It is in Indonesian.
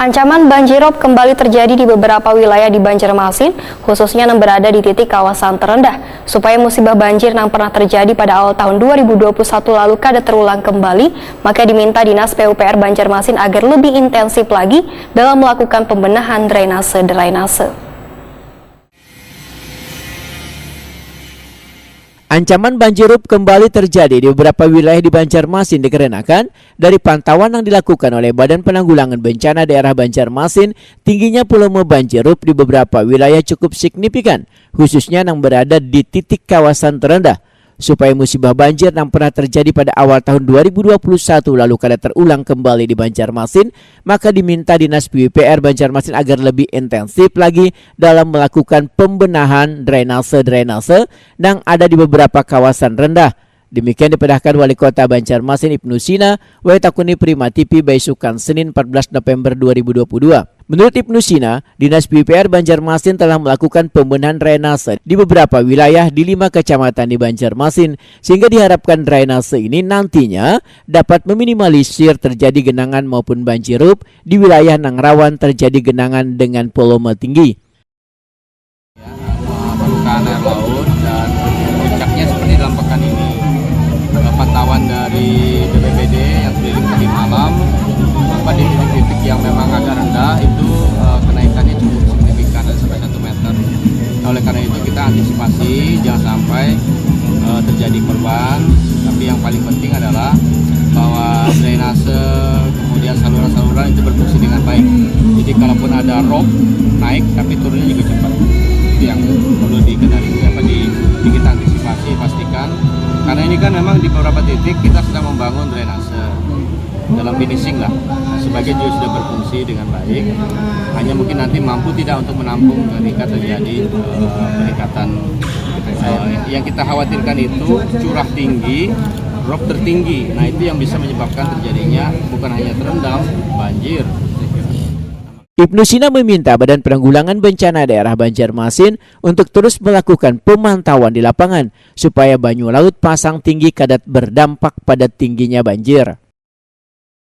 Ancaman banjirop kembali terjadi di beberapa wilayah di Banjarmasin, khususnya yang berada di titik kawasan terendah. Supaya musibah banjir yang pernah terjadi pada awal tahun 2021 lalu kada terulang kembali, maka diminta Dinas PUPR Banjarmasin agar lebih intensif lagi dalam melakukan pembenahan drainase. Ancaman banjirop kembali terjadi di beberapa wilayah di Banjarmasin dikarenakan dari pantauan yang dilakukan oleh Badan Penanggulangan Bencana Daerah Banjarmasin, tingginya volume banjirop di beberapa wilayah cukup signifikan, khususnya yang berada di titik kawasan terendah. Supaya musibah banjir yang pernah terjadi pada awal tahun 2021 lalu kada terulang kembali di Banjarmasin, maka diminta Dinas PUPR Banjarmasin agar lebih intensif lagi dalam melakukan pembenahan drainase yang ada di beberapa kawasan rendah. Demikian dipedahkan Wali Kota Banjarmasin Ibnu Sina, Waitakuni Prima TV Baisukan Senin 14 November 2022. Menurut Ibnu Sina, Dinas PUPR Banjarmasin telah melakukan pembenahan drainase di beberapa wilayah di 5 kecamatan di Banjarmasin, sehingga diharapkan drainase ini nantinya dapat meminimalisir terjadi genangan maupun banjirop di wilayah yang rawan terjadi genangan dengan volume tinggi. Permukaan air laut dan puncaknya seperti dalam pekan ini. Pantauan dari BPBD yang keliling tadi malam, pada titik-titik yang memang agak rendah itu kenaikannya cukup signifikan sampai 1 meter. Oleh karena itu kita antisipasi jangan sampai terjadi korban. Tapi yang paling penting adalah bahwa drainase kemudian saluran-saluran itu berfungsi dengan baik. Jadi kalaupun ada rob naik tapi turunnya juga cepat. Itu yang perlu kita antisipasi, pastikan. Karena ini kan memang di beberapa titik kita sedang membangun drainase dalam finishing lah. Sebagian juga sudah berfungsi dengan baik. Hanya mungkin nanti mampu tidak untuk menampung ketika terjadi peningkatan. Yang kita khawatirkan itu curah tinggi, drop tertinggi. Nah itu yang bisa menyebabkan terjadinya bukan hanya terendam, banjir. Ibnu Sina meminta Badan Penanggulangan Bencana Daerah Banjarmasin untuk terus melakukan pemantauan di lapangan supaya banyu laut pasang tinggi kada berdampak pada tingginya banjir.